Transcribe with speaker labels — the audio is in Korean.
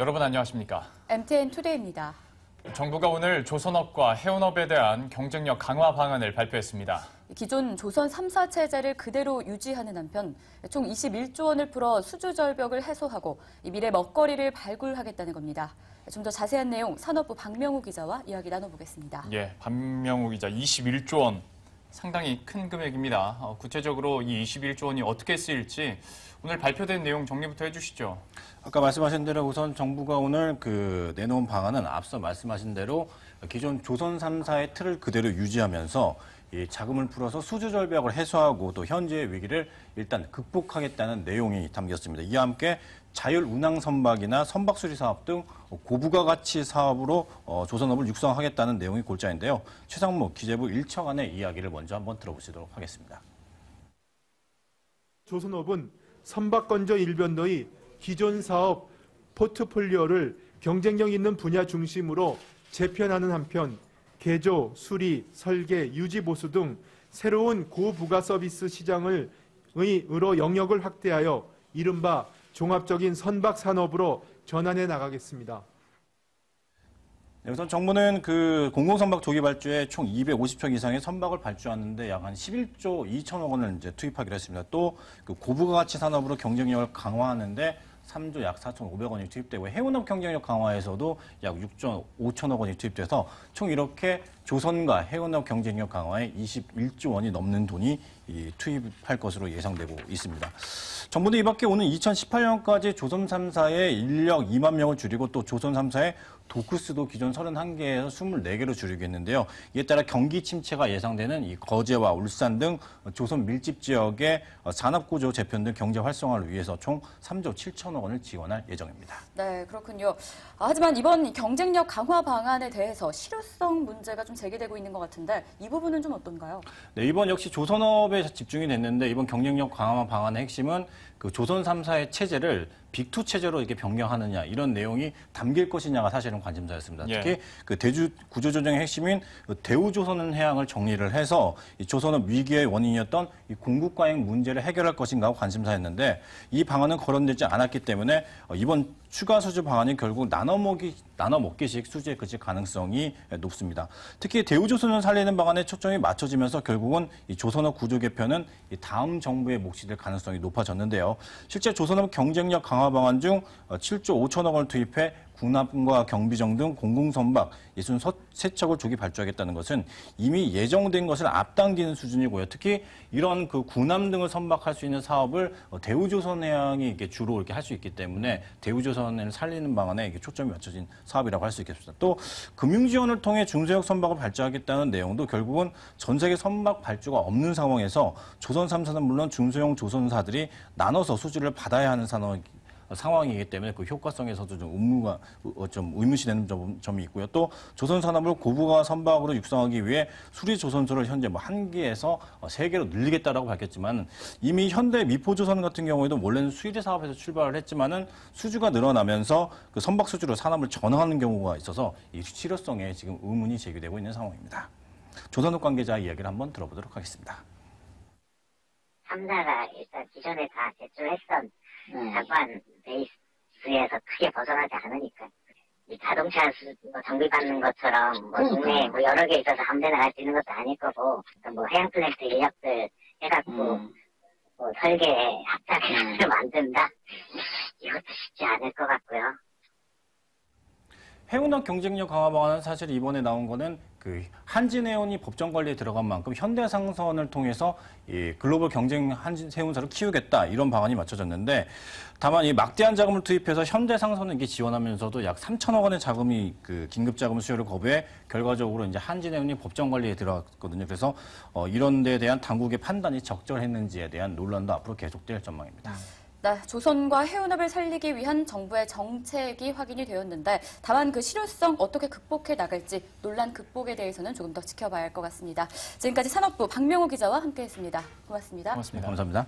Speaker 1: 여러분 안녕하십니까?
Speaker 2: MTN 투데이입니다.
Speaker 1: 정부가 오늘 조선업과 해운업에 대한 경쟁력 강화 방안을 발표했습니다.
Speaker 2: 기존 조선 3사 체제를 그대로 유지하는 한편 총 21조 원을 풀어 수주 절벽을 해소하고 미래 먹거리를 발굴하겠다는 겁니다. 좀 더 자세한 내용 산업부 박명우 기자와 이야기 나눠보겠습니다.
Speaker 1: 예, 박명우 기자 21조 원. 상당히 큰 금액입니다. 구체적으로 이 21조 원이 어떻게 쓰일지 오늘 발표된 내용 정리부터 해주시죠.
Speaker 3: 아까 말씀하신 대로 우선 정부가 오늘 내놓은 방안은 앞서 말씀하신 대로 기존 조선 3사의 틀을 그대로 유지하면서 이 자금을 풀어서 수주 절벽을 해소하고 또 현재의 위기를 일단 극복하겠다는 내용이 담겼습니다. 이와 함께 자율 운항 선박이나 선박 수리 사업 등 고부가 가치 사업으로 조선업을 육성하겠다는 내용이 골자인데요. 최상무 기재부 1차관의 이야기를 먼저 한번 들어보시도록 하겠습니다.
Speaker 4: 조선업은 선박건조 일변도의 기존 사업 포트폴리오를 경쟁력 있는 분야 중심으로 재편하는 한편 개조, 수리, 설계, 유지 보수 등 새로운 고부가 서비스 시장을 의로 영역을 확대하여 이른바 종합적인 선박 산업으로 전환해 나가겠습니다.
Speaker 3: 네, 우선 정부는 공공선박 조기 발주에 총 250척 이상의 선박을 발주하는데 약 한 11조 2천억 원을 이제 투입하기로 했습니다. 또 고부가 가치 산업으로 경쟁력을 강화하는데 3조 약 4,500원이 투입되고 해운업 경쟁력 강화에서도 약 6조 5천억 원이 투입돼서 총 이렇게 조선과 해운업 경쟁력 강화에 21조 원이 넘는 돈이 투입할 것으로 예상되고 있습니다. 정부는 이 밖에 오는 2018년까지 조선 3사의 인력 2만 명을 줄이고 또 조선 3사의 도크스도 기존 31개에서 24개로 줄이겠는데요. 이에 따라 경기 침체가 예상되는 이 거제와 울산 등 조선 밀집 지역의 산업구조 재편 등 경제 활성화를 위해서 총 3조 7천억 원을 지원할 예정입니다.
Speaker 2: 네, 그렇군요. 하지만 이번 경쟁력 강화 방안에 대해서 실효성 문제가 좀 제기되고 있는 것 같은데 이 부분은 좀 어떤가요?
Speaker 3: 네, 이번 역시 조선업에 집중이 됐는데 이번 경쟁력 강화 방안의 핵심은 조선 3사의 체제를 빅2 체제로 이렇게 변경하느냐 이런 내용이 담길 것이냐가 사실은 관심사였습니다.
Speaker 1: 예.
Speaker 3: 특히 대주 구조조정의 핵심인 대우조선 해양을 정리를 해서 이 조선업 위기의 원인이었던 이 공급과잉 문제를 해결할 것인가가 관심사였는데 이 방안은 거론되지 않았기 때문에 이번 추가 수주 방안이 결국 나눠먹기식 수주에 그칠 가능성이 높습니다. 특히 대우조선을 살리는 방안에 초점이 맞춰지면서 결국은 이 조선업 구조 개편은 이 다음 정부의 몫이 될 가능성이 높아졌는데요. 실제 조선업 경쟁력 강화 방안 중 7조 5천억 원을 투입해 군함과 경비정 등 공공선박 63척을 조기 발주하겠다는 것은 이미 예정된 것을 앞당기는 수준이고요. 특히 이런 군함 등을 선박할 수 있는 사업을 대우조선해양이 이렇게 주로 이렇게 할 수 있기 때문에 대우조선을 살리는 방안에 이게 초점이 맞춰진 사업이라고 할 수 있겠습니다. 또 금융지원을 통해 중소형 선박을 발주하겠다는 내용도 결국은 전 세계 선박 발주가 없는 상황에서 조선 3사는 물론 중소형 조선사들이 나눠서 수주를 받아야 하는 상황이기 때문에 그 효과성에서도 좀 의문시되는 점이 있고요. 또 조선 산업을 고부가 선박으로 육성하기 위해 수리 조선소를 현재 1개에서 3개로 늘리겠다라고 밝혔지만 이미 현대 미포조선 같은 경우에도 원래는 수의대 사업에서 출발을 했지만은 수주가 늘어나면서 그 선박 수주로 산업을 전환하는 경우가 있어서 이 실효성에 지금 의문이 제기되고 있는 상황입니다. 조선업 관계자 이야기를 한번 들어보도록 하겠습니다.
Speaker 5: 3사가 일단 기존에 다 제출했던 사관 베이스에서 크게 벗어나지 않으니까 이 자동차 정비 받는 것처럼 동네에 여러 개 있어서 아무 데나 갈 수 있는 것도 아닐 거고 해양 플랜트 인력들 해갖고 설계 합작해서 만든다 이것도 쉽지 않을 것 같고요. 해운업
Speaker 3: 경쟁력 강화 방안은 사실 이번에 나온 거는 한진해운이 법정 관리에 들어간 만큼 현대상선을 통해서 이 글로벌 경쟁 한진해운사를 키우겠다 이런 방안이 맞춰졌는데 다만 이 막대한 자금을 투입해서 현대상선을 이게 지원하면서도 약 3천억 원의 자금이 긴급 자금 수요를 거부해 결과적으로 이제 한진해운이 법정 관리에 들어갔거든요. 그래서 이런 데에 대한 당국의 판단이 적절했는지에 대한 논란도 앞으로 계속될 전망입니다.
Speaker 2: 네, 조선과 해운업을 살리기 위한 정부의 정책이 확인이 되었는데 다만 그 실효성 어떻게 극복해 나갈지 논란 극복에 대해서는 조금 더 지켜봐야 할 것 같습니다. 지금까지 산업부 박명우 기자와 함께했습니다. 고맙습니다.
Speaker 1: 고맙습니다.
Speaker 3: 감사합니다.